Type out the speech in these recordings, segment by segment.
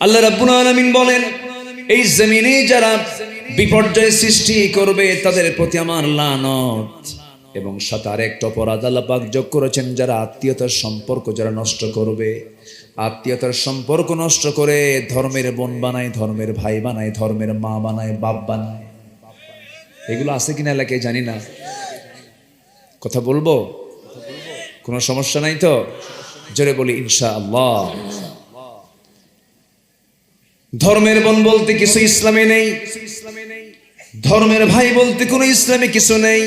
আল্লাহ রাব্বুল আলামিন বলেন, এই জমিনে যারা বিপর্যয় সৃষ্টি করবে তাদের প্রতি আমার লানত। এবং সাথে আরেকটা অপরাধ আল্লাহ পাক যোগ করেছেন, যারা আত্মীয়তার সম্পর্ক যারা নষ্ট করবে, আত্মীয়তার সম্পর্ক নষ্ট করে ধর্মের বোন বানায়, ধর্মের ভাই বানায়, ধর্মের মা বানায়, বাপ বানায়। এগুলো আছে কিনা এলাকায় জানি না, কথা বলবো, কোনো সমস্যা নাই তো? জোরে বলি ইনশাআল্লাহ। ধর্মের বোন বলতে কিছু ইসলামে নেই, ধর্মের ভাই বলতে কোনো ইসলামে কিছু নেই।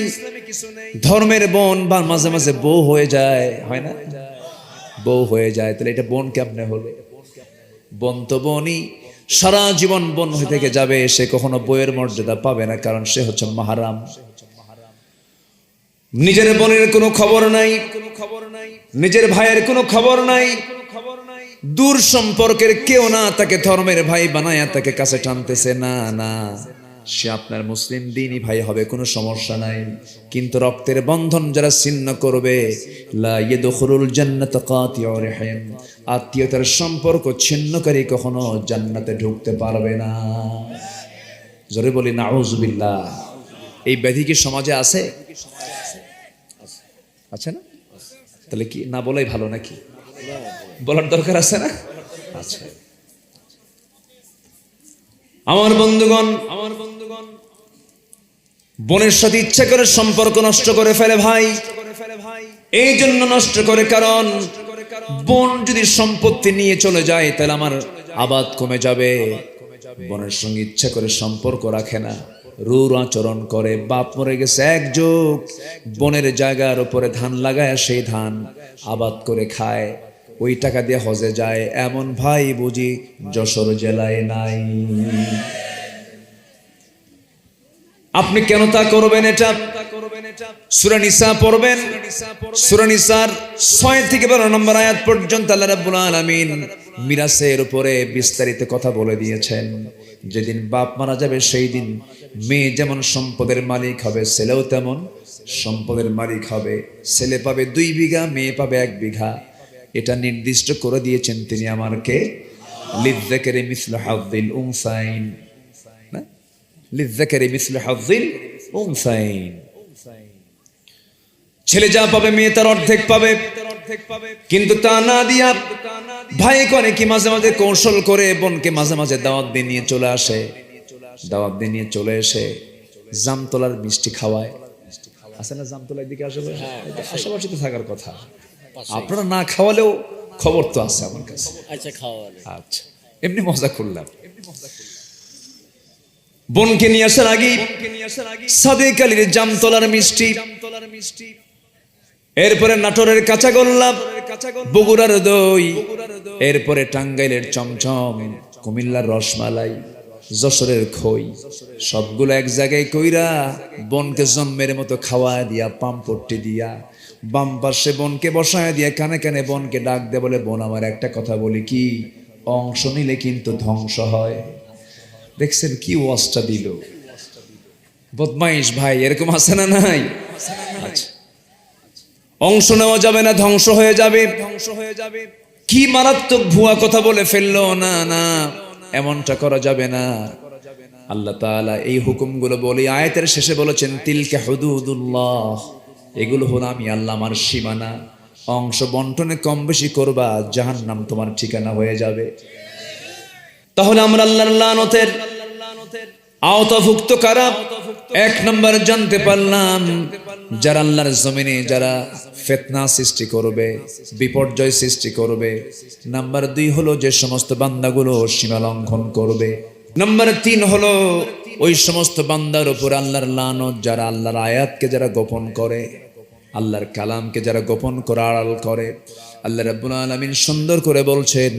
ধর্মের বোন বা মাঝে মাঝে বউ হয়ে যায়, হয় না? বউ হয়ে যায়, তাহলে এটা বোন কেমনে হলো? বোন তো বোনই, সারা জীবন বোন হয়ে থেকে যাবে, সে কখনো বইয়ের মর্যাদা পাবে না, কারণ সে হচ্ছে মাহারাম। নিজের বোনের কোনো খবর নাই, নিজের ভাইয়ের কোনো খবর নাই, দূর সম্পর্কের কেউ না তাকে ধর্মের ভাই বানায়া তাকে কাছে টানতেছে, না না, সে আপনার মুসলিম দিনই ভাই হবে, কোনো সমস্যা নাই। কিন্তু রক্তের বন্ধন যারা ছিন্ন করবে, লা ইয়াদখুলুল জান্নাতা কাতিউ রাহিম, আত্মীয়তার সম্পর্ক ছিন্নকারী কখনো জান্নাতে ঢুকতে পারবে না। জোরে বলি নাউযুবিল্লাহ। এই ব্যাধি কি সমাজে আছে? আছে না? তাহলে কি না বলাই ভালো নাকি? বলার দরকার আছে না? আচ্ছা আমার বন্ধুগণ, বোনের সাথে ইচ্ছা করে সম্পর্ক নষ্ট করে ফেলে ভাই। এই জন্য নষ্ট করে, কারণ বোন যদি সম্পত্তি নিয়ে চলে যায় তাহলে আমার আবাদ কমে যাবে। বোনের সঙ্গে ইচ্ছা করে সম্পর্ক রাখে না, রূঢ় আচরণ করে। বাপ মরে গেছে এক যুগ, বোনের জায়গার উপরে ধান লাগায় সেই ধান আবাদ করে খায়, ওই টাকা দিয়ে হজে যায়। এমন ভাই বুঝি যশোর জেলায় নাই? আপনি কেন তা করবেন? এটা সূরা নিসা পড়বেন, সূরা নিসার 6 থেকে 12 নম্বর আয়াত পর্যন্ত আল্লাহ রাব্বুল আলামিন মিরাসের উপরে বিস্তারিত কথা বলে দিয়েছেন। যেদিন বাপ মারা যাবে সেই দিন মেয়ে যেমন সম্পদের মালিক হবে, ছেলেও তেমন সম্পদের মালিক হবে। ছেলে পাবে 2 বিঘা, মেয়ে পাবে 1 বিঘা। এটা নির্দিষ্ট করে দিয়েছেন তিনি আমারকে, লিযযাকারি মিসলু হাযযিল উনসাইন, না লিযযাকারি মিসলু হাযযিল উনসাইন। ছেলে যা পাবে মেয়ে তার অর্ধেক পাবে। কিন্তু তা না দিয়া ভাই করে কি মাঝে মাঝে কৌশল করে বোনকে মাঝে মাঝে দাওয়াত দিয়ে নিয়ে চলে আসে, দাওয়াত দিয়ে নিয়ে চলে এসে জামতলার মিষ্টি খাওয়ায়। আছে না জামতলার দিকে? আশেপাশে আশেপাশে তো থাকার কথা, আপনারা না খাওয়ালেও খবর তো আছে আমার কাছে। আচ্ছা এমনি মজা করলাম। বোনকে নিয়ে আসার আগে সাদেক আলীর জামতলার মিষ্টি, এরপরে নাটোরের কাঁচাগোল্লা, বগুড়ার দই, এরপরে টাঙ্গাইলের চমচম, কুমিল্লার রসমালাই, যশোরের খই, সবগুলো এক জায়গায় কইরা বোনকে জন্মের মতো খাওয়া দিয়া, পাম্পট্টি দিয়া, বাম পাশে বোনকে বসায় দিয়া কানে কানে বোনকে ডাক দে, বলে বোন আমার একটা কথা বলি কি, অংশ নিলে কিন্তু ধ্বংস হয়। দেখছেন কি ওয়াজটা দিল, বদমাইশ ভাই, এরকম আছে না নাই? আচ্ছা, অংশ নেওয়া যাবে না, ধ্বংস হয়ে যাবে। কি মারাত্মক ভুয়া কথা বলে ফেললো! না না, এমনটা করা যাবে না। আল্লাহ তাআলা এই হুকুমগুলো বলে আয়াতের শেষে বলেছেন, তিলকা হুদুদুল্লাহ, এগুলো হলো আমি আল্লাহ আমার সীমানা। অংশ বন্টনে কম বেশি করবা, জাহান্নাম তোমার ঠিকানা হয়ে যাবে। তাহলে আমরা আল্লাহর লানতের আওতাভুক্ত কারা? 1 নম্বর জানতে পারলাম, যারা আল্লাহর জমিনে যারা ফিতনা সৃষ্টি করবে, বিপর্যয় সৃষ্টি করবে। নাম্বার 2 হলো যে সমস্ত বান্দাগুলো সীমা লঙ্ঘন করবে। নাম্বার 3 হলো ওই সমস্ত বান্দার উপর আল্লাহর লানত, যারা আল্লাহর আয়াতকে যারা গোপন করে, আল্লাহর কালামকে যারা গোপন করে, আড়াল করে। আল্লাহ রাব্বুল আলামিন সুন্দর করে বলছেন,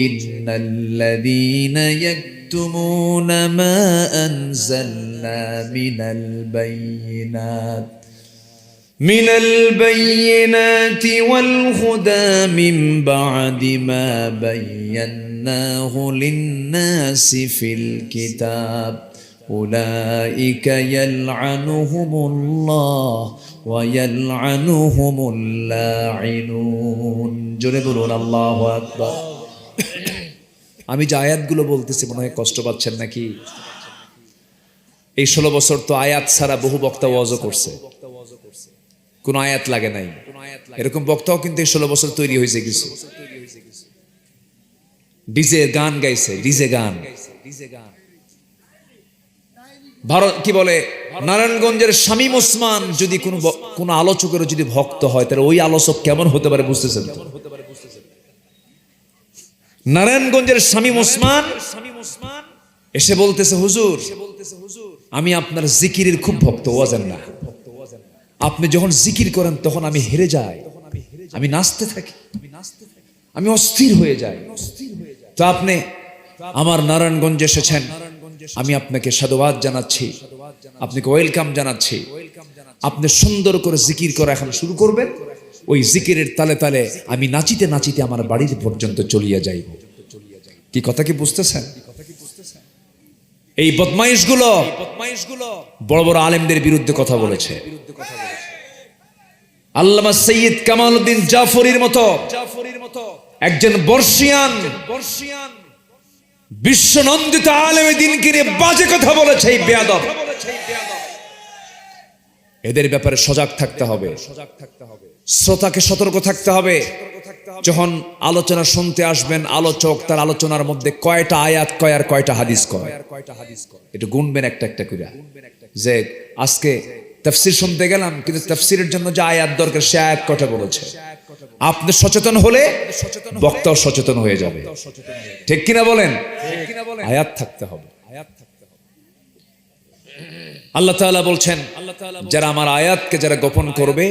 ইন্নাল্লাযীনা ইয়াকতুমুনা মা আনজালনা মিনাল বায়িনাতি ওয়াল হুদা মিন বা'দি মা বায়্যানাহু লিন-নাসি ফিল কিতাব উলাইকা ইয়ালআনুহুমুল্লাহ ওয়া ইয়ালআনুহুমুল লাঈনুন। জোরে বলুন আল্লাহু আকবার। আমি যে আয়াতগুলো বলতেছি মনে হয় কষ্ট পাচ্ছেন নাকি? এই 16 বছর তো আয়াত ছাড়া বহু বক্তা ওয়াজও করছে, কোনো আয়াত লাগে নাই। এরকম বক্তাও কিন্তু এই 16 বছর তৈরি হয়েছে কিছু। ডিজে গান গাইছে, ডিজে গান। ভারত কি বলে, নারায়ণগঞ্জের শামীম ওসমান যদি কোনো আলোচকের যদি ভক্ত হয় তাহলে ওই আলোচক কেমন হতে পারে বুঝতেছেন? নারায়ণগঞ্জের শামীম ওসমান এসে বলতেছে, হুজুর আমি আপনার জিকিরের খুব ভক্ত, ওয়াজেন না। আপনি যখন জিকির করেন তখন আমি হেরে যাই, আমি নাচতে থাকি, আমি অস্থির হয়ে যাই। তো আপনি আমার নারায়ণগঞ্জে এসেছেন, আমি আপনাকে সাধুবাদ জানাচ্ছি, আপনাকে ওয়েলকাম জানাচ্ছি। আপনি সুন্দর করে জিকির করা এখন শুরু করবেন, ওই জিকিরের তালে তালে আমি নাচিতে নাচিতে আমার বাড়ির পর্যন্ত চলিয়া যাইব। কি কথা কি বুঝতেছেন? এই বদমাইশগুলো বড় বড় আলেমদের বিরুদ্ধে কথা বলেছে। আল্লামা সৈয়দ কামালউদ্দিন জাফরির মতো একজন বর্ষিয়ান বিশ্বনন্দিত আলেমে দ্বীনকে নিয়ে বাজে কথা বলেছে এই বেয়াদব। এদের ব্যাপারে সজাগ থাকতে হবে, শ্রোতাকে সতর্ক থাকতে হবে। যখন আলোচনা শুনতে আসবেন, আলোচক তার আলোচনার মধ্যে কয়টা আয়াত কয় আর কয়টা হাদিস কয় একটু গুনবেন একটা একটা করে। যে আজকে তাফসীর শুনতে গেলাম, কিন্তু তাফসীরের জন্য যে আয়াত দরকার সে আয়াত কয়টা বলেছে। আপনি সচেতন হলে বক্তাও সচেতন হয়ে যাবে, ঠিক কিনা বলেন? আয়াত থাকতে হবে। আল্লাহ তাআলা বলছেন, যারা আমার আয়াতকে যারা গোপন করবে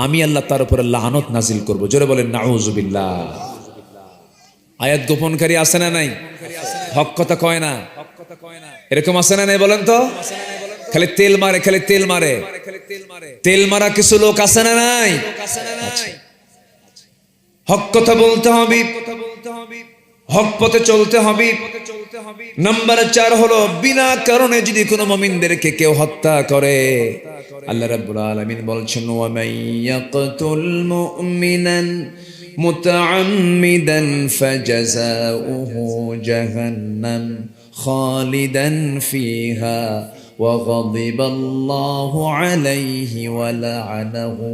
আমি আল্লাহ তার উপরে লানত নাজিল করব। জোরে বলেন নাউযুবিল্লাহ। আয়াত গোপনকারী আছে না নাই? হক কথা কয় না, এরকম আছে না নাই বলেন তো? খালি তেল মারে, খালি তেল মারে, তেল মারা কিছু লোক আছে না নাই? হক কথা বলতে হবে, হক পথে চলতে হবে। নাম্বার 4 হলো বিনা কারণে যদি কোনো মুমিনদেরকে কেউ হত্যা করে, আল্লাহ রাব্বুল আলামিন বলছেন, ওয়া মাইয়াকতুল মুমিনান মুতাআম্মিদান ফাজাযাউহু জাহান্নাম খালিদান ফিহা ওয়া গাদিবাল্লাহু আলাইহি ওয়া লা'নাহু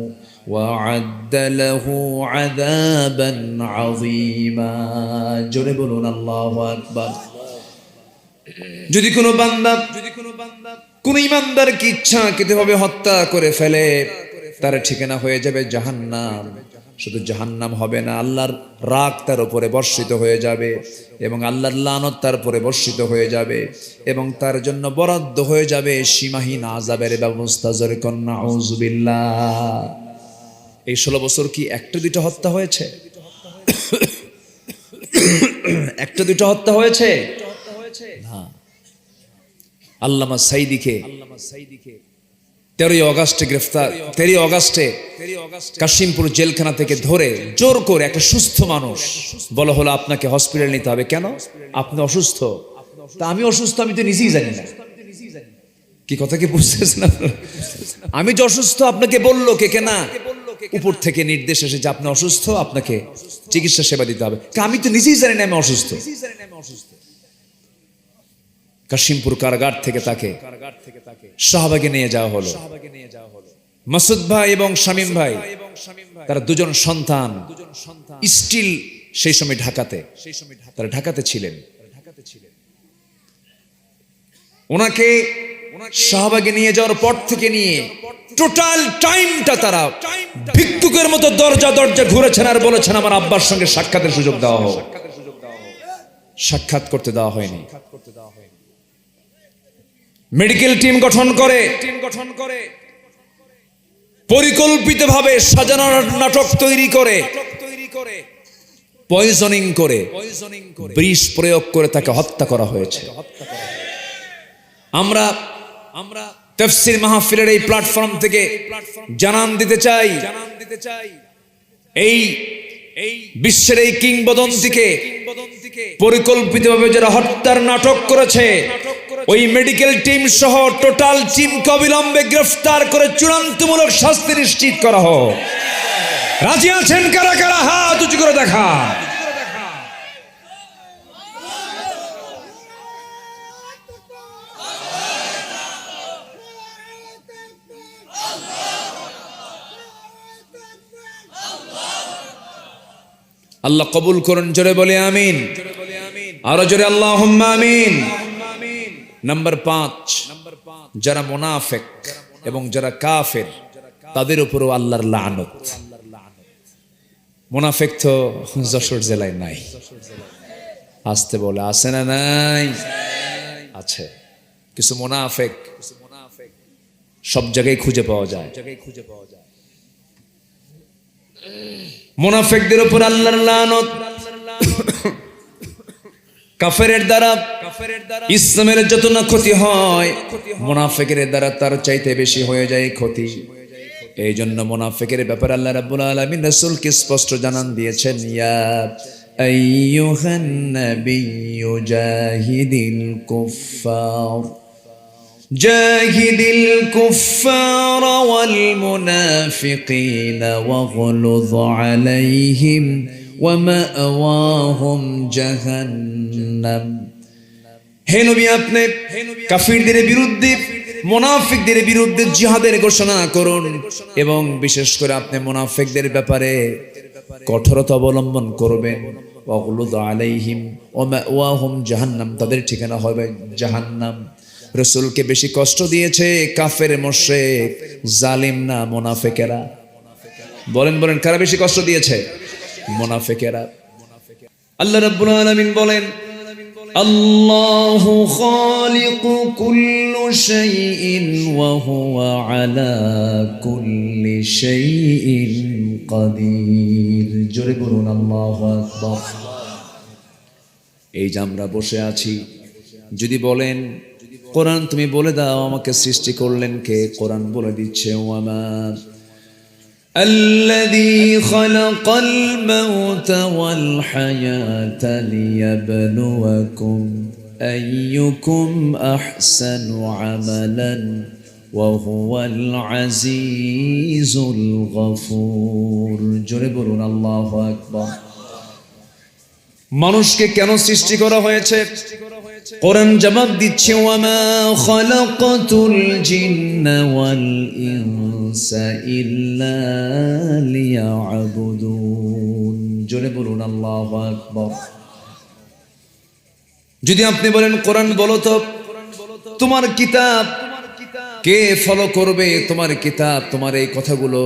وَأَعَدَّ لَهُ عَذَابًا عَظِيمًا। জোরে বলুন আল্লাহু আকবার। যদি কোনো বান্দা কোন ঈমানদারকে ইচ্ছাকৃতভাবে হত্যা করে ফেলে, তার ঠিকানা হয়ে যাবে জাহান্নাম। শুধু জাহান্নাম হবে না, আল্লাহর রাগ তার উপরে বর্ষিত হয়ে যাবে এবং আল্লাহর লানত তার উপরে বর্ষিত হয়ে যাবে এবং তার জন্য বরাদ্দ হয়ে যাবে সীমাহীন আযাবের ব্যবস্থা। জোরে কোন নাউযুবিল্লাহ। এই 16 বছর কি একটা দুইটা হত্যা হয়েছে? একটা দুইটা হত্যা হয়েছে না। আল্লামা সাইদিকে 13 আগস্টে গ্রেফতার, 13 আগস্টে কাশিমপুর জেলখানা থেকে ধরে জোর করে একটা সুস্থ মানুষ বলা হলো আপনাকে হসপিটাল নিতে হবে। কেন? আপনি অসুস্থ। তা আমি অসুস্থ আমি তো নিজেই জানি না। কি কথা কি বুঝতেছেন আপনারা? আমি যে অসুস্থ আপনাকে বললো কে? কেনা উপর থেকে নির্দেশ এসেছে আপনি অসুস্থ, আপনাকে চিকিৎসা সেবা দিতে হবে। আমি তো নিজেই জানি না আমি অসুস্থ। কাশিমপুর কারাগার থেকে তাকে শাহবাগে নিয়ে যাওয়া হলো। মাসুদ ভাই এবং শামীম ভাই তারা দুজন সন্তান স্টিল সেই সময় ঢাকাতে, তারা ঢাকাতে ছিলেন। ওনাকে শাহবাগে নিয়ে যাওয়ার পর থেকে নিয়ে টোটাল টাইমটা তারা ভিক্ষুকের মতো দরজা দরজা ঘুরেছেন আর বলেছেন আমার আব্বার সঙ্গে সাক্ষাতের সুযোগ দেওয়া হোক। সাক্ষাৎ করতে দেওয়া হয়নি। মেডিকেল টিম গঠন করে পরিকল্পিতভাবে সাজানো নাটক তৈরি করে পয়জনিং করে বিষ প্রয়োগ করে তাকে হত্যা করা হয়েছে। আমরা তাফসীর মাহফিলের এই প্ল্যাটফর্ম থেকে জানান দিতে চাই, এই বিশ্বের এই কিংবদন্তিকে পরিকল্পিতভাবে যারা হত্যার নাটক করেছে ওই মেডিকেল টিম সহ টোটাল টিমকে অবিলম্বে গ্রেফতার করে চূড়ান্তমূলক শাস্তি নিশ্চিত করা হোক। রাজি আছেন কারা কারা? হাত উঁচু করে দেখা। আল্লাহ কবুল করুন, জোরে বলে আমিন। আরো জোরে আল্লাহুম্মা আমিন। নাম্বার 5, যারা মুনাফিক এবং যারা কাফের তাদের উপরও আল্লাহর লানত। মুনাফিক তো যশোর জেলায় নাই, আসতে বলে আছে না নাই? আছে। কিছু মুনাফিক সব জায়গায় খুঁজে পাওয়া যায়। মুনাফিকদের উপর আল্লাহর লানত। কাফেরের দ্বারা ইসলামের যত না ক্ষতি হয়, মুনাফিকের দ্বারা তার চাইতে বেশি হয়ে যায় ক্ষতি। এই জন্য মুনাফিকের ব্যাপারে আল্লাহ রাব্বুল আলামিন রাসূলকে স্পষ্ট জানান দিয়েছেন, ইয়া আইয়ুহান নাবিয়্যু জাহিদিল কুফফার জাহিদিল কুফফার ওয়াল মুনাফিকিনা ওয়াগলুয আলাইহিম ওয়া মাআওয়াহুম জাহান্নাম। হে নবী, আপনি কাফিরদের বিরুদ্ধে, মুনাফিকদের বিরুদ্ধে জিহাদের ঘোষণা করুন এবং বিশেষ করে আপনি মুনাফিকদের ব্যাপারে কঠোরতা অবলম্বন করবেন। ওয়াগলুয আলাইহিম ওয়া মাআওয়াহুম জাহান্নাম, তাদের ঠিকানা হবে জাহান্নাম। রাসূলকে বেশি কষ্ট দিয়েছে কাফের, মুশরিক, জালিম না মুনাফিকেরা? বলেন বলেন, কারা বেশি কষ্ট দিয়েছে? মুনাফিকেরা। আল্লাহ রাব্বুল আলামিন বলেন, আল্লাহু খালিকু কুল্লি শাইইন ওয়া হুয়া আলা কুল্লি শাইইন কাদির। জোরে বলুন আল্লাহু আকবার। এই যে আমরা বসে আছি, যদি বলেন কোরআন তুমি বলে দাও আমাকে সৃষ্টি করলেন কে? কোরআন বলে দিচ্ছে, ওয়ামা الذي خلق الموت والحياة ليبلوكم أيكم أحسن عملا وهو العزيز الغفور। জোরে বলুন আল্লাহু আকবার। মানুষকে কেন সৃষ্টি করা হয়েছে? কোরআন জবাব দিচ্ছে, ওয়ামা খালাকাতুল জিন্না ওয়াল ইনসা ইল্লা লিয়াবুদুন। জোরে বলুন আল্লাহু আকবার। যদি আপনি বলেন কোরআন বলো তো, তোমার কিতাব কে ফলো করবে? তোমার কিতাব, তোমার এই কথাগুলো,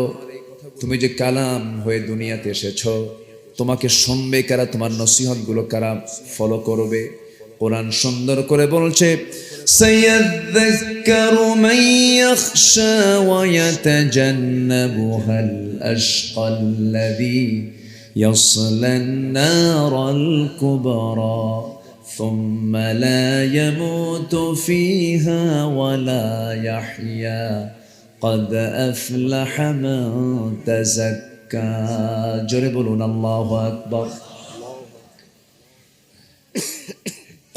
তুমি যে কালাম হয়ে দুনিয়াতে এসেছো, তোমাকে শুনবে কারা? তোমার নসিহত গুলো কারা ফলো করবে? কোরআন সুন্দর করে বলছে, সায়াযাক্কারু মান ইয়াখশা ওয়া ইয়াতাজান্নাবুহাল আশকাল্লাযী ইয়াসলান নারাল কুবরা সুম্মা লা ইয়ামুতু ফিহা ওয়া লা ইয়াহইয়া ক্বাদ আফলাহা মান তাযাক্কা। জোরে বলুন আল্লাহু আকবার।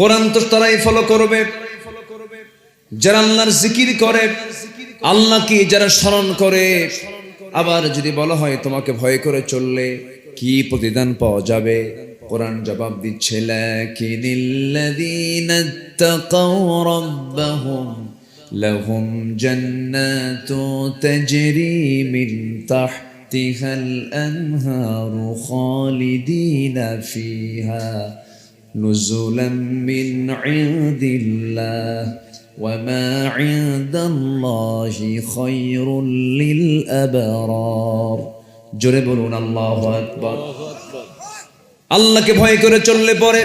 কোরআন তো তারাই ফলো করবে যারা আল্লাহর জিকির করে, আল্লাহকে যারা স্মরণ করে। আবার যদি বলা হয় তোমাকে ভয় করে চললে কি প্রতিদান পাওয়া যাবে? কোরআন জবাব দিচ্ছে, লাকিনিল্লাযীনা ইত্তাকাউ রাব্বাহুম লাহুম জান্নাতু তাজরি মিন তাহতিহাল আনহারু খালিদিনা ফিহা নুজুলাম মিন ইনদিল্লাহ ওয়া মা ইনদাল্লাহি খায়রুল লিল আবরার। জোরে বলুন আল্লাহু আকবার। আল্লাহকে ভয় করে চললে পরে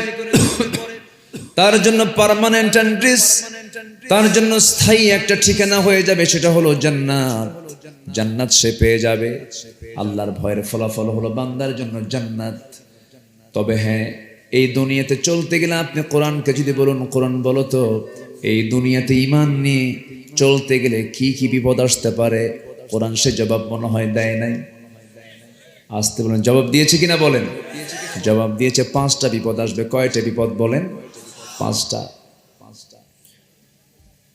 তার জন্য পার্মানেন্ট এন্ট্রিস, তার জন্য স্থায়ী একটা ঠিকানা হয়ে যাবে, সেটা হলো জান্নাত। জান্নাত সে পেয়ে যাবে। আল্লাহর ভয়ের ফলাফল হলো বান্দার জন্য জান্নাত। তবে হ্যাঁ, এই দুনিয়াতে চলতে গেলে আপনি কোরআনকে যদি বলুন, কোরআন বলো তো এই দুনিয়াতে ঈমান নিয়ে চলতে গেলে কি কি বিপদ আসতে পারে, কোরআন সে জবাব মনে হয় দেয় নাই। আসতে বলেন, জবাব দিয়েছে কিনা বলেন? জবাব দিয়েছে, 5টা বিপদ আসবে। কয়টা বিপদ বলেন? 5টা।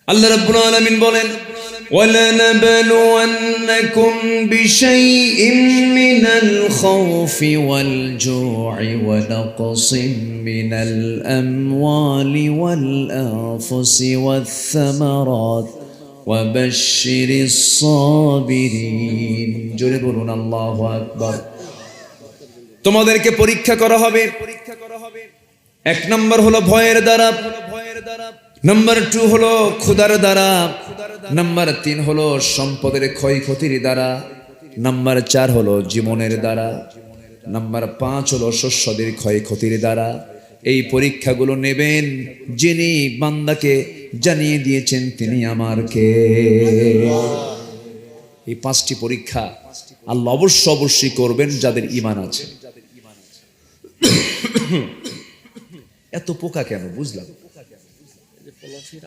আল্লাহ রাব্বুল আলামিন বলেন, وَلَنَبْلُوَنَّكُمْ بِشَيْءٍ مِّنَ الْخَوْفِ وَالْجُوعِ وَنَقْصٍ مِّنَ الْأَمْوَالِ وَالْأَنفُسِ وَالثَّمَرَاتِ وَبَشِّرِ الصَّابِرِينَ। জোরে বলুন আল্লাহু আকবার। তোমাদেরকে পরীক্ষা করা হবে। এক নম্বর হলো ভয়ের দ্বারা, নাম্বার 2 হলো ক্ষুধার দ্বারা, নাম্বার 3 হলো সম্পদের ক্ষয়ক্ষতির দ্বারা, নাম্বার 4 হলো জীবনের দ্বারা, নাম্বার 5 হলো শস্যদের ক্ষয়ক্ষতির দ্বারা। এই পরীক্ষাগুলো নেবেন যিনি বান্দাকে জানিয়ে দিয়েছেন তিনি আমার কে। এই 5টি পরীক্ষা আল্লাহ অবশ্যই করবেন যাদের ঈমান আছে। এত পোকা কেন বুঝলাম,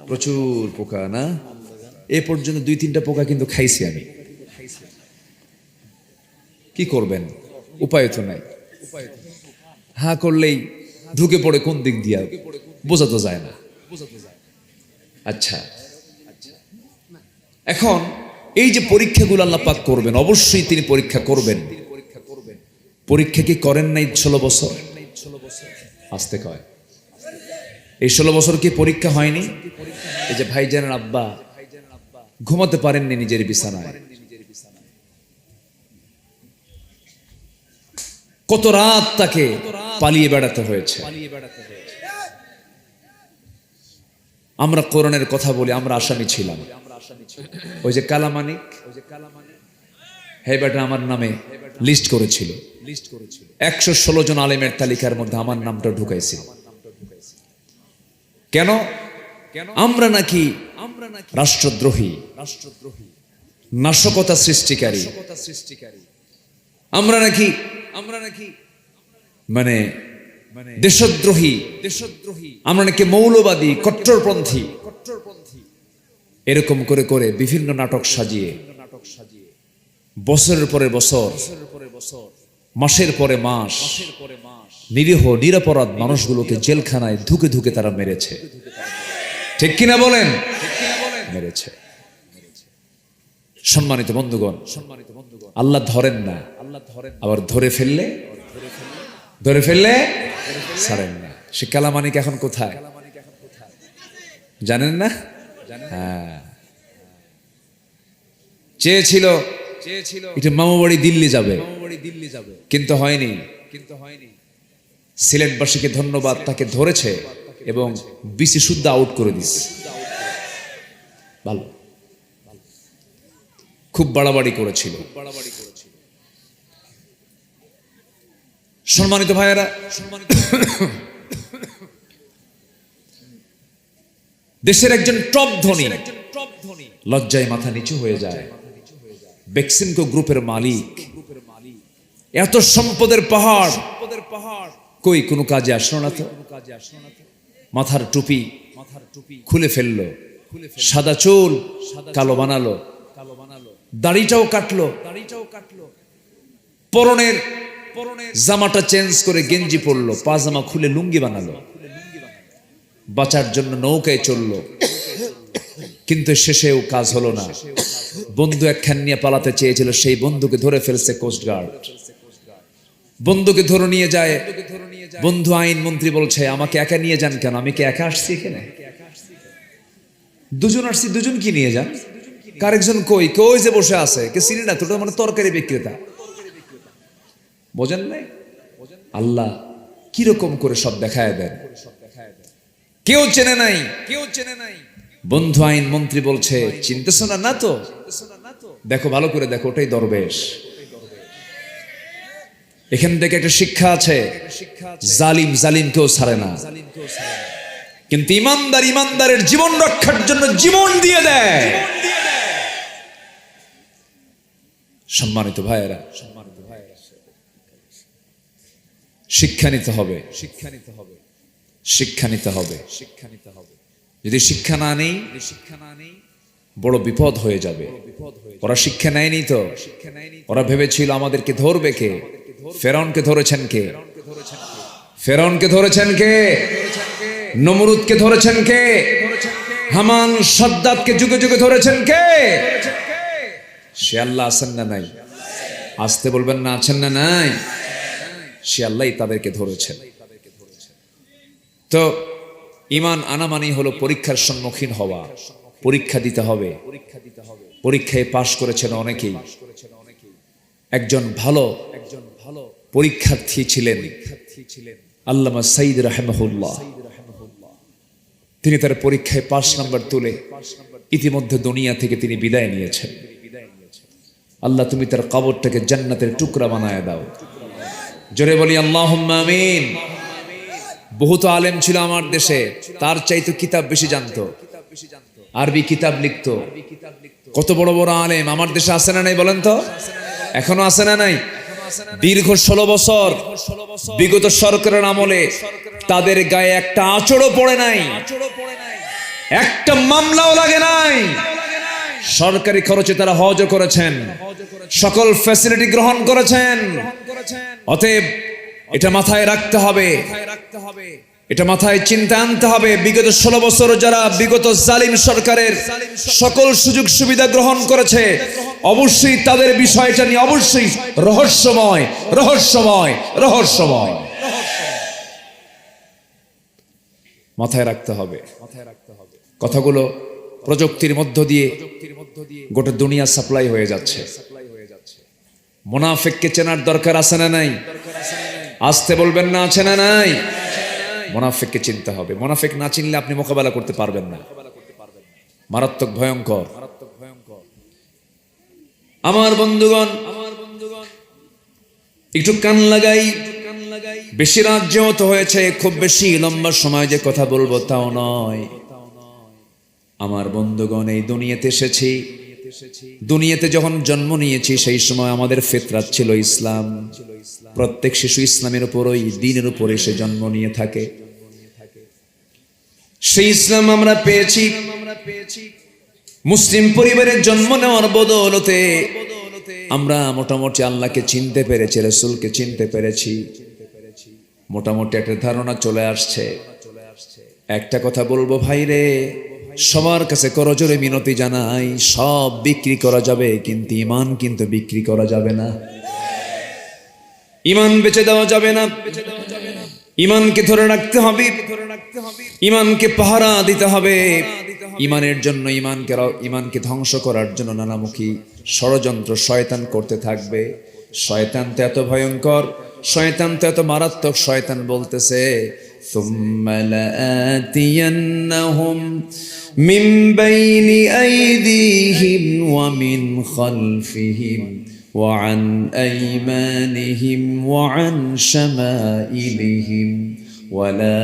প্রচুর পোকা না? এ পর্যন্ত 2-3টা পোকা কিন্তু খাইছি আমি। কি করবেন, উপায় তো নাই। হা করলেই ঢুকে পড়ে কোন দিক দিয়া বোঝা তো যায় না। আচ্ছা, এখন এই যে পরীক্ষাগুলো আল্লাহ পাক করবেন, অবশ্যই তিনি পরীক্ষা করবেন। পরীক্ষা কি করেন নাই 16 বছর? আসতে কয়, এই 16 বছর কি পরীক্ষা হয়নি? এই যে ভাইজানের আব্বা ঘুমাতে পারেননি নিজের বিছানায়, কত রাত তাকে পালিয়ে বেড়াতে হয়েছে। আমরা কোরআনের কথা বলি, আমরা আসামি ছিলাম। ওই যে কালামানিক, হ্যাঁ বেটা আমার নামে লিস্ট করেছিল, 116 জন আলেমের তালিকার মধ্যে আমার নামটা ঢুকাইছিল। কেন? আমরা নাকি রাষ্ট্রদ্রোহী, নাশকতা সৃষ্টিকারী, আমরা নাকি মানে দেশদ্রোহী, আমরা নাকি মৌলবাদী, কট্টরপন্থী। এরকম করে করে বিভিন্ন নাটক সাজিয়ে বছরের পরে বছর, মাসের পরে মাস নিরীহ নিরপরাধ মানুষগুলোকে জেলখানায় ধুকে ধুকে তারা মেরেছে। ঠিক কিনা বলেন? মেরেছে। সম্মানিত বন্ধুগণ, আল্লাহ ধরেন না, আবার ধরে ফেললে ছাড়েন না। সে কালামানিক এখন কোথায় জানেন না? হ্যাঁ, চেয়েছিল একটু মামা বাড়ি দিল্লি যাবে, কিন্তু হয়নি। সিলেটবাসীকে ধন্যবাদ, তাকে ধরেছে এবং বিসি শুদ্ধ আউট করে দিচ্ছে। ভালো, খুব বাড়াবাড়ি করেছিল। সম্মানিত ভাইয়েরা, দেশের একজন টপ ধনী লজ্জায় মাথা নিচু হয়ে যায়। বেক্সিমকো গ্রুপের মালিক, এত সম্পদের পাহাড়, কই কোনো কাজে আসলো না তো। মাথার টুপি খুলে ফেললো, সাদা চুল কালো বানালো, দাড়িটাও কাটলো, পরনের জামাটা চেঞ্জ করে গেঞ্জি পরলো, পাজামা খুলে লুঙ্গি বানালো, বাঁচার জন্য নৌকায় চললো। কিন্তু শেষেও কাজ হলো না। বন্ধু একখান নিয়ে পালাতে চেয়েছিল, সেই বন্ধুকে ধরে ফেলছে কোস্টগার্ড। বন্ধুকে ধরে নিয়ে যায়, বন্ধু আইন মন্ত্রী বলছে আমাকে একা নিয়ে যান কেন? আমি কি একা আসছি এখানে? দুজন আসছি, দুজন কি নিয়ে যান? কারেকজন কই? কই যে বসে আছে, কে চিনি না, তোটা মানে তরকারি বিক্রেতা। বোঝেন নাই? আল্লাহ কিরকম করে সব দেখায় দেন। কেউ চেনে নাই, বন্ধু আইন মন্ত্রী বলছে চিনতেছ না? না তো, দেখো ভালো করে দেখো, ওটাই দরবেশ। এখান থেকে একটা শিক্ষা আছে, জালিম জালিমকেও ছাড়ে না, কিন্তু ইমানদার ইমানদারের জীবন রক্ষার জন্য জীবন দিয়ে দেয়। সম্মানিত ভাইয়েরা, শিক্ষা নিতে হবে, শিক্ষা নিতে হবে। যদি শিক্ষা না নেই বড় বিপদ হয়ে যাবে। ওরা শিক্ষা নেয়নি তো, ওরা ভেবেছিল আমাদেরকে ধরবে কে? ফেরাউনকে ধরেছেন কে? ফেরাউনকে ধরেছেন কে? নমরুদকে ধরেছেন কে? হামান সাদ্দাতকে যুগে যুগে ধরেছেন কে? সে আল্লাহ আছেন না নাই? আসতে বলবেন না, আছেন না নাই? সে আল্লাহই তাদেরকে ধরেছেন। তো ঈমান আনা মানেই হলো পরীক্ষার সম্মুখীন হওয়া, পরীক্ষা দিতে হবে। পরীক্ষায় পাশ করেছেন অনেকেই। একজন ভালো পরীক্ষার্থী ছিলেন আল্লামা সাইদ রাহিমাহুল্লাহ। তিনি তার পরীক্ষায় 5 নাম্বার তুলে ইতিমধ্যে দুনিয়া থেকে তিনি বিদায় নিয়েছেন। আল্লাহ তুমি তার কবরটাকে জান্নাতের টুকরা বানায় দাও। জোরে বলি আল্লাহুম্মা আমিন। বহুত আলেম ছিল আমার দেশে, তার চাইতে কিতাব বেশি জানতো, আরবি কিতাব লিখতো। কত বড় বড় আলেম আমার দেশে আছে না নাই বলেন তো? এখনো আছে না নাই? দীর্ঘ 16 বছর বিগত সরকারের আমলে তাদের গায়ে একটা আঁচড়ও পড়ে নাই, একটা মামলাও লাগে নাই। সরকারি খরচে তারা হজও করেছেন, সকল ফ্যাসিলিটি গ্রহণ করেছেন। অতএব এটা মাথায় রাখতে হবে, এটা মাথায় চিন্তা আনতে হবে। বিগত 16 বছর যারা বিগত জালিম সরকারের সকল সুযোগ সুবিধা গ্রহণ করেছে, অবশ্যই তাদের বিষয়টা নিয়ে অবশ্যই রহস্যময় রহস্যময় রহস্যময় মাথায় রাখতে হবে। কথাগুলো প্রযুক্তির মধ্য দিয়ে গোটা দুনিয়া সাপ্লাই হয়ে যাচ্ছে। মুনাফিককে চেনার দরকার আছে না নাই? আসতে বলবেন না, আছে না নাই? মুনাফিককে চিনতে হবে। মুনাফিক না চিনলে আপনি মোকাবেলা করতে পারবেন না। মারাত্মক ভয়ঙ্কর। আমার বন্ধুগণ, একটু কান লাগাই। বেশি রাত যেহেতু হয়েছে, খুব বেশি লম্বা সময় যে কথা বলবো তাও নয়। আমার বন্ধুগণ, এই দুনিয়াতে এসেছি, দুনিয়াতে যখন জন্ম নিয়েছি সেই সময় আমাদের ফিতরাত ছিল ইসলাম। প্রত্যেক শিশু ইসলামের উপরই, দ্বীনের উপরে সে জন্ম নিয়ে থাকে। সেই ইসলাম আমরা পেয়েছি মুসলিম পরিবারের জন্ম নেওয়ার বদৌলতে। আমরা মোটামুটি আল্লাহকে চিনতে পেরেছি, রাসূলকে চিনতে পেরেছি, মোটামুটি একটা ধারণা চলে আসছে। একটা কথা বলবো ভাইরে, সবার কাছে করজোরে মিনতি জানাই, সব বিক্রি করা যাবে কিন্তু ঈমান কিন্তু বিক্রি করা যাবে না। ঈমান বেচে দেওয়া যাবে না। ঈমানকে ধরে রাখতে হবে, ঈমানকে পাহারা দিতে হবে। ঈমানের জন্য, ঈমানকে ধ্বংস করার জন্য নানামুখী ষড়যন্ত্র শয়তান করতে থাকবে। শয়তান তো এত ভয়ঙ্কর, শয়তান তো এত মারাত্মক। শয়তান বলতেছে সুম্মা লাআতিয়ান্নাহুম মিন বাইনি আইদিহিম ওয়া মিন খালফিহিম ওয়া আন আইমানিহিম ওয়া আন শামাইলিহিম ওয়া লা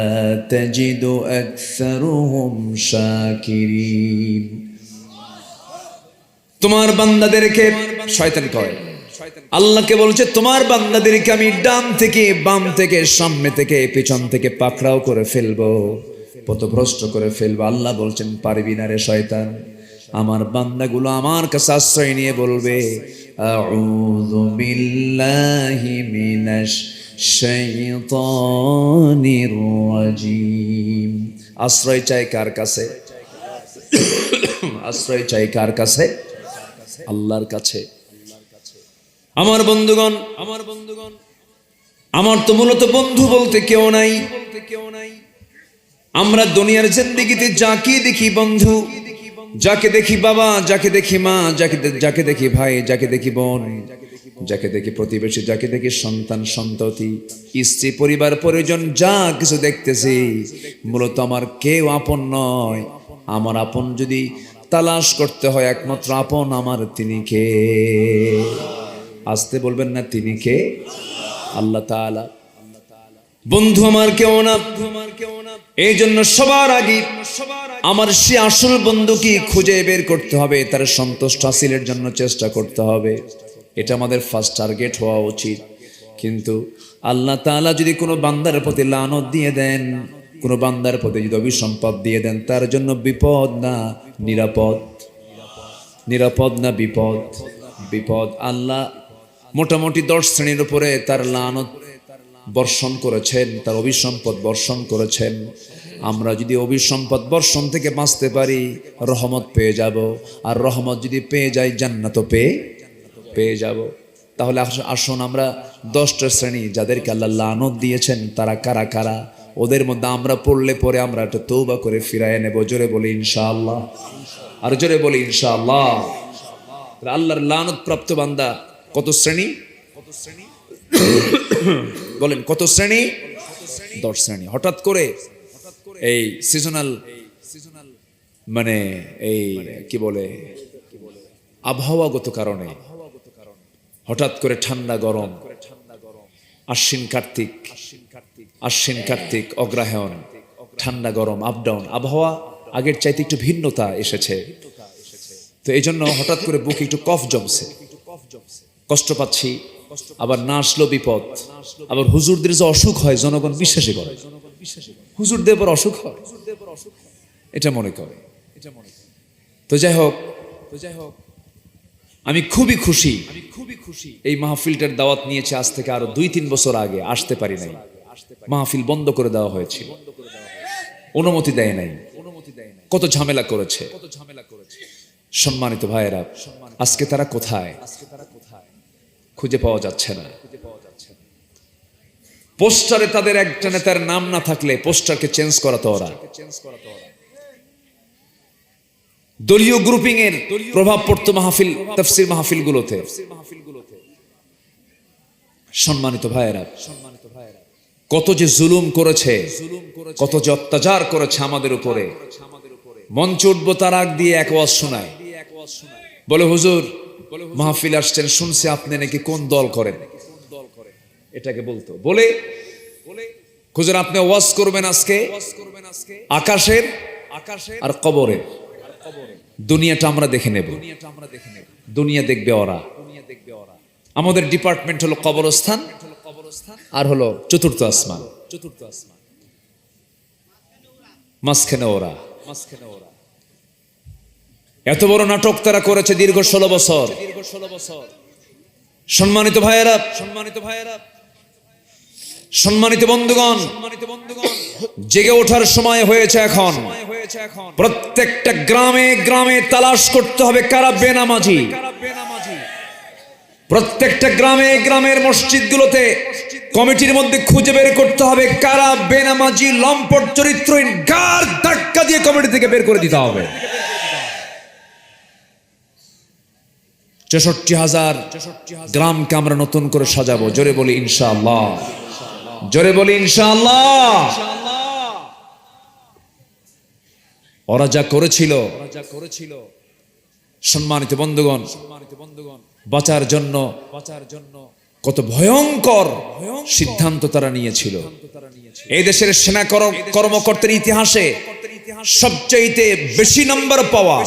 তাজিদু আকসারুহুম শাকিরিন। তোমার বান্দাদেরকে শয়তান কয়, আল্লাহকে বলছে তোমার বান্দাদেরকে আমি ডান থেকে, বাম থেকে, সামনে থেকে, পেছন থেকে পাকড়াও করে ফেলবো, পথভ্রষ্ট করে ফেলবো। আল্লাহ বলছেন পারবি না রে শয়তান। আমার বান্দাগুলো আমার কাছে আশ্রয় নিয়ে বলবে আউযু বিল্লাহি মিনাশ শাইতানির রাজিম। আশ্রয় চাই কার কাছে? আশ্রয় চাই কার কাছে? আল্লাহর কাছে। আমার বন্ধুগণ, আমার তো মূলত বন্ধু বলতে কেউ নাই। আমরা দুনিয়ার জিন্দেগিতে যাকে দেখি বন্ধু, যাকে দেখি বাবা, যাকে দেখি মা, যাকে দেখি ভাই, যাকে দেখি বোন, যাকে দেখি প্রতিবেশী, যাকে দেখি সন্তান সন্ততি, স্ত্রী, পরিবার, পরিজন, যা কিছু দেখতেছি মূলত আমার কেউ আপন নয়। আমার আপন যদি তালাশ করতে হয়, একমাত্র আপন আমার তিনি কে? আসতে বলবেন না, তিনি কে? আল্লাহ তাআলা। বন্ধু আমার কেউ না। এই জন্য সবার আগে আমার সে আসল বন্ধু কি খুঁজে বের করতে হবে, তার সন্তুষ্ট হাসিলের জন্য চেষ্টা করতে হবে। এটা আমাদের ফার্স্ট টার্গেট হওয়া উচিত। কিন্তু আল্লাহ তাআলা যদি কোনো বান্দার প্রতি লানত দিয়ে দেন, কোনো বান্দার প্রতি যদি অভিসম্পদ দিয়ে দেন, তার জন্য বিপদ না নিরাপদ? নিরাপদ না বিপদ? বিপদ। আল্লাহ মোটামুটি 10 শ্রেণীর উপরে তার লানত বর্ষণ করেছেন, তার অভিসম্পদ বর্ষণ করেছেন। আমরা যদি অভিসম্পদ বর্ষণ থেকে বাঁচতে পারি, রহমত পেয়ে যাব। আর রহমত যদি পেয়ে যাই, জান্নাতও পেয়ে যাব। তাহলে আসুন আমরা 10টা শ্রেণী যাদেরকে আল্লাহ লানত দিয়েছেন তারা কারা কারা, ওদের মধ্যে আমরা পড়লে পরে আমরা একটা তওবা করে ফিরায় নেব। জোরে বলি ইনশাআল্লাহ, আর জোরে বলি ইনশাআল্লাহ। আল্লাহর লানত প্রাপ্ত বান্দা কত শ্রেণী? বলেন কত শ্রেণী? 10 শ্রেণী। হঠাৎ করে এই সিজনাল মানে এই কি বলে আবহাওয়াগত কারণে হঠাৎ করে ঠান্ডা গরম, আশ্বিন কার্তিক অগ্রহায়ণ, ঠান্ডা গরম, আপ ডাউন, আবহাওয়া আগের চাইতে একটু ভিন্নতা এসেছে। তো এই জন্য হঠাৎ করে বুকে একটু কফ জমছে, কষ্ট পাচ্ছি। আবার না আসলো বিপদ, আবার হুজুরদের যে অসুখ হয় জনগণ বিশ্বাসই করে, হুজুরদের পর অসুখ হয় এটা মনে করে। তো যাই হোক আমি খুবই খুশি এই মাহফিলটার দাওয়াত নিয়েছে আজ থেকে আরো 2-3 বছর আগে, আসতে পারি নাই। মাহফিল বন্ধ করে দেওয়া হয়েছিল, অনুমতি দেয় নাই, কত ঝামেলা করেছে। সম্মানিত ভাইয়েরা, আজকে তারা কোথায়? খুঁজে পাওয়া যাচ্ছে না। পোস্টারে তাদের একটা নেতার নাম না থাকলে পোস্টারকে চেঞ্জ করাতো ওরা। দলীয় গ্রুপিং এর প্রভাব পড়তো মাহফিল, তাফসীর মাহফিলগুলোতে। সম্মানিত ভাইয়েরা, কত যে জুলুম করেছে, কত যে অত্যাচার করেছে আমাদের উপরে। মঞ্চ উঠবো তার আগ দিয়ে এক ওয়াজ শোনায়, বলে হুজুর মাহফিল আসছেন, শুনছি আপনি নাকি কোন দল করেন। এটাকে বলতো, বলে হুজুর আপনি ওয়াজ করবেন আজকে আকাশের আর কবরের। দুনিয়াটা আমরা দেখে নেব, দুনিয়া দেখবে ওরা। আমাদের ডিপার্টমেন্ট হলো কবরস্থান আর হলো চতুর্থ আসমান, মাঝখানে ওরা। এত বড় নাটক তারা করেছে দীর্ঘ 16 বছর। সম্মানিত ভাইয়েরা, সম্মানিত বন্ধুগণ, জেগে ওঠার সময় হয়েছে এখন। প্রত্যেকটা গ্রামে গ্রামে তালাশ করতে হবে কারা বেনামাজি। প্রত্যেকটা গ্রামে গ্রামের মসজিদগুলোতে কমিটির মধ্যে খুঁজে বের করতে হবে কারা বেনামাজি, লম্পট চরিত্রহীন, গার ধাক্কা দিয়ে কমিটি থেকে বের করে দিতে হবে। ৬৪,০০০ গ্রামকে আমরা নতুন করে সাজাবো। জোরে বলি ইনশাআল্লাহ, জোরে বলি ইনশাআল্লাহ। ওরা যা করেছিল, সম্মানিত বন্ধুগণ, বাঁচার জন্য কত ভয়ঙ্কর সিদ্ধান্ত তারা নিয়েছিল। এই দেশের সেনা কর্মকর্তার ইতিহাসে সবচেয়ে বেশি নম্বর পাওয়া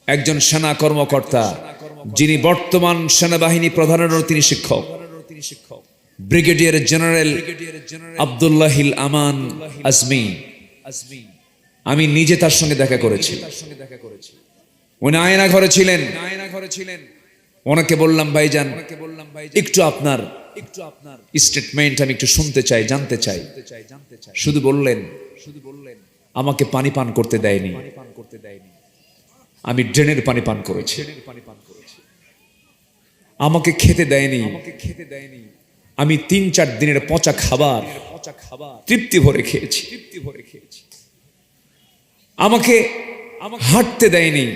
একজন সেনা কর্মকর্তা, যিনি বর্তমান সেনাবাহিনী প্রধানেরও তিনি শিক্ষক, ব্রিগেডিয়ার জেনারেল আব্দুল্লাহিল আমান আজমি। আমি নিজে তার সঙ্গে দেখা করেছি। উনি আয়না ঘরে ছিলেন। ওনাকে বললাম ভাইজান একটু আপনার স্টেটমেন্ট আমি একটু শুনতে চাই, জানতে চাই। শুধু বললেন আমাকে পানি পান করতে দেয়নি, আমি ড্রেনের পানি পান করেছি। আমাকে খেতে দেয়নি, আমি 3-4 দিনের পচা খাবার তৃপ্তি ভরে খেয়েছি। আমাকে হাঁটতে দেয়নি,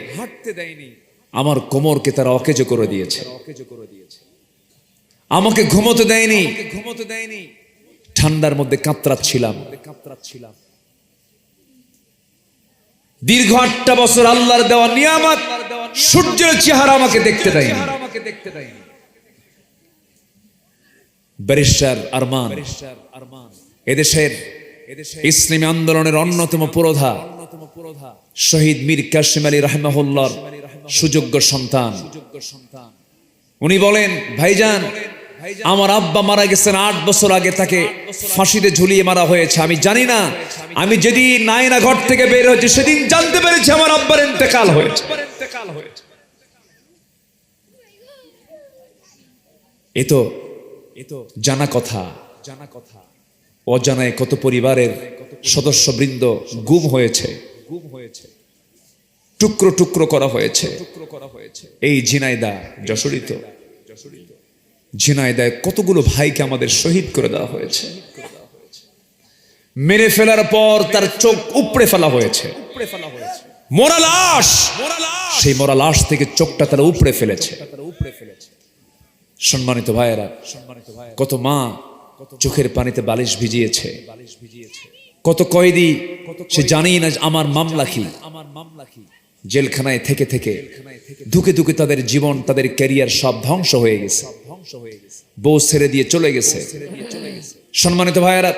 আমার কোমরকে তারা অকেজো করে দিয়েছে। আমাকে ঘুমোতে দেয়নি, ঠান্ডার মধ্যে কাতরাচ্ছিলাম। দীর্ঘ 8টা বছর আল্লাহর দেওয়া নিয়ামত সূর্যের চেহারা আমাকে দেখতে দেয়নি। ব্যারিস্টার আরমান এদেশের ইসলামী আন্দোলনের অন্যতম পুরোধা শহীদ মীর কাসেম আলী রাহিমাহুল্লাহর সুযোগ্য সন্তান। উনি বলেন ভাইজান আমার আব্বা মারা গেছেন 8 বছর আগে, তাকে ফাঁসিতে ঝুলিয়ে মারা হয়েছে। আমি জানি না, আমি যেদিন নায়না ঘর থেকে বের হয়েছি সেদিন জানতে পেরেছি আমার আব্বার ইন্তেকাল হয়েছে। এ তো জানা কথা, অজানায় কত পরিবারের সদস্যবৃন্দ গুম হয়েছে, টুকরো টুকরো করা হয়েছে। এই ঝিনাইদা যশোরিত ঝিনাইদায় কতগুলো ভাইকে আমাদের শহীদ করে দেওয়া হয়েছে। মেরে ফেলার পর তার চোখ উপড়ে ফেলা হয়েছে, মরা লাশ, সেই মরা লাশ থেকে চোখটা তারা উপড়ে ফেলেছে। সম্মানিত ভাইয়েরা, কত মা চোখের পানিতে বালিশ ভিজিয়েছে, কত কয়েদি সে জানেই না আমার মামলা কি। জেলখানায় থেকে থেকে ধুকে ধুকে তাদের জীবন, তাদের ক্যারিয়ার সব ধ্বংস হয়ে গেছে, বউ ছেড়ে দিয়ে চলে গেছে। সম্মানিত ভাইয়েরা,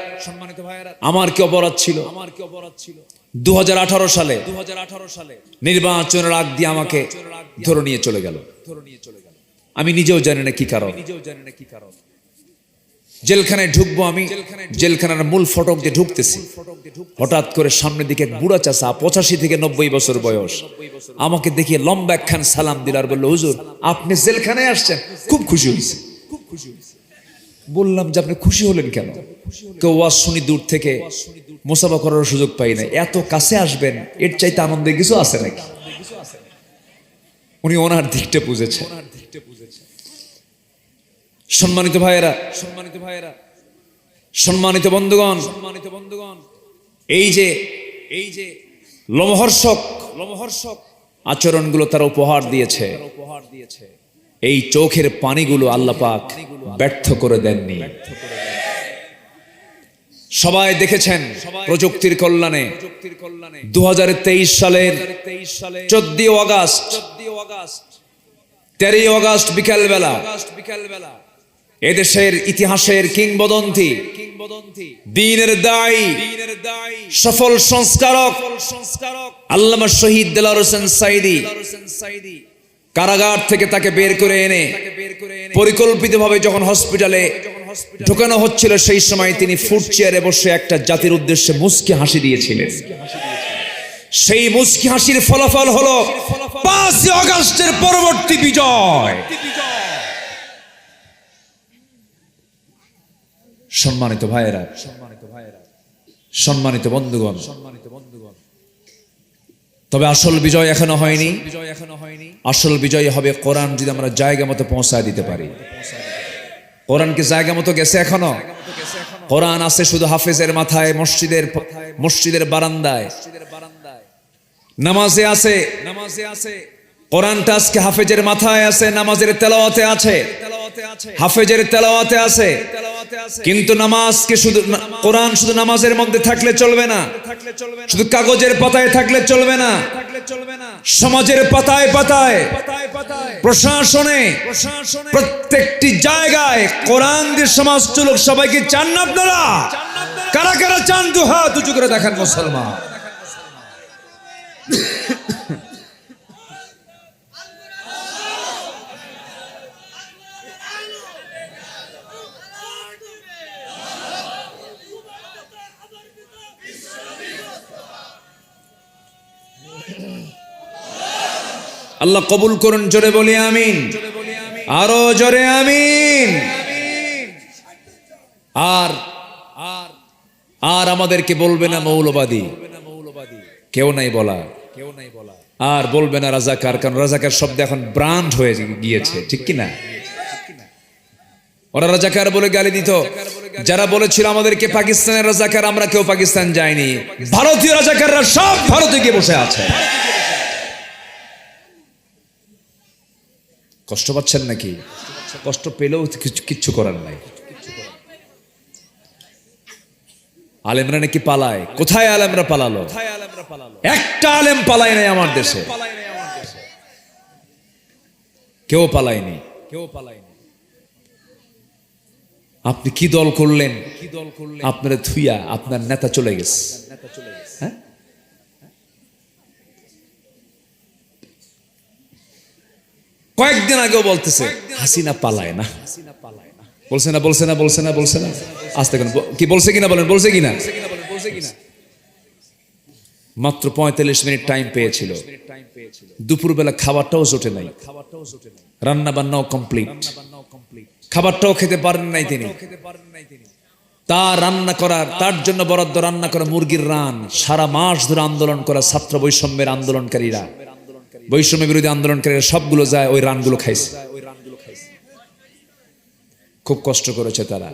আমার কি অপরাধ ছিল? 2018 সালে নির্বাচনের আগ দিয়ে আমাকে ধরে নিয়ে চলে গেল। আমি নিজেও জানি না কি কারণ। জেলখানায় ঢুকবো আমি, জেলখানার মূল ফটক দিয়ে ঢুকতেছি, হঠাৎ করে সামনের দিকে এক বুড়া চাচা 85 থেকে 90 বছর বয়স আমাকে দেখিয়ে লম্বা একখান সালাম দিল আর বলল, হুজুর আপনি জেলখানায় আসছেন, খুব খুশি হয়েছে। বললাম যে আপনি খুশি হলেন কেন? কেউ ওয়াজ শুনি দূর থেকে, মুসাফা করার সুযোগ পাই না, এত কাছে আসবেন এর চাইতে আনন্দের কিছু আছে নাকি? উনি ওনার দিকটা বুঝেছেন। সম্মানিত ভাইয়েরা, সম্মানিত বন্ধুগণ, এই যে লোমহর্ষক আচরণগুলো তারা উপহার দিয়েছে, এই চোখের পানিগুলো আল্লাহ পাক ব্যর্থ করে দেননি। সবাই দেখেছেন প্রযুক্তির কল্যাণে 2023 সালের 14 আগস্ট 13 আগস্ট বিকালবেলা এদেশের ইতিহাসের কিংবদন্তি, দ্বীনের দায়ী, সফল সংস্কারক আল্লামা শহীদ দেলোয়ার হোসেন সাঈদী কারাগার থেকে তাকে বের করে এনে পরিকল্পিতভাবে যখন হসপিটালে ঢোকানো হচ্ছিল, সেই সময় তিনি ফুট চেয়ারে বসে একটা জাতির উদ্দেশ্যে মুচকি হাসি দিয়েছিলেন। সেই মুচকি হাসির ফলাফল হলো 5 আগস্টের পরবর্তী বিজয়। সম্মানিত ভাইয়েরা, সম্মানিত বন্ধুগণ, তবে আসল বিজয় এখনো হয়নি। আসল বিজয় হবে কোরআন যদি আমরা জায়গা মতো পৌঁছায় দিতে পারি। কোরআন কি জায়গা মতো গেছে এখনো? কোরআন আছে শুধু হাফেজের মাথায়, মসজিদের বারান্দায়, নামাজে আছে। কোরআনটা আজকে হাফেজের মাথায় আছে, নামাজের তেলাওয়াতে আছে, হাফেজের তেলাওয়াতে আছে, কিন্তু নামাজকে শুধু কোরআন শুধু নামাজের মধ্যে থাকলে চলবে না, শুধু কাগজের পাতায় থাকলে চলবে না, সমাজের পাতায় পাতায়, প্রশাসনে, প্রত্যেকটি জায়গায় কোরআন দিয়ে সমাজ চলুক। সবাইকে চান না আপনারা? কারা কারা চান? দু হাত উঁচু করে দেখান মুসলমান। আল্লাহ কবুল করুন, জোরে বলি আমিন, আরো জোরে আমিন। আর আর আমাদেরকে বলবে না মৌলবাদী, কেউ নাই বলা, আর বলবে না রাজাকার, কারণ রাজাকার শব্দ এখন ব্র্যান্ড হয়ে গিয়েছে, ঠিক কি না? ওরা রাজাকার বলে গালি দিত। যারা বলেছিল আমাদেরকে পাকিস্তানের রাজাকার, আমরা কেউ পাকিস্তান যায়নি, ভারতীয় রাজাকাররা সব ভারতে গিয়ে বসে আছে। কষ্ট পাচ্ছেন নাকি? কষ্ট পেলেও কিচ্ছু করার নাই। আলেমরা নাকি পালায়। কোথায় আলেমরা পালালো? একটা আলেম পালায় নাই আমার দেশে, কেউ পালায়নি। আপনি কি দল করলেন? আপনারা থুইয়া আপনার নেতা চলে গেছে। হ্যাঁ, কয়েকদিন আগেও বলতেছে হাসিনা পালায় না, বলছে না। আস্তে কি বলছে কিনা বলেন, বলছে কিনা? মাত্র 45 মিনিট টাইম পেয়েছিল। দুপুরবেলা খাবারটাও জোটে নাই, রান্না বান্নাও কমপ্লিট, খাবারটাও খেতে পারেন নাই তিনি। তার রান্না করার, তার জন্য বরাদ্দ রান্না করা মুরগির রান, সারা মাস ধরে আন্দোলন করা ছাত্র বৈষম্যের আন্দোলনকারীরা, বৈষম্য বিরোধী আন্দোলনকারীরা সবগুলো যায় ওই রানগুলো খাইছে। খুব কষ্ট করেছে তারা।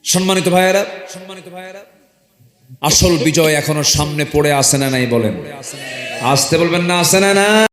সম্মানিত ভাইয়েরা, আসল বিজয় এখনো সামনে পড়ে আসে না নাই? বলেন, আসতে বলবেন না, আসে না?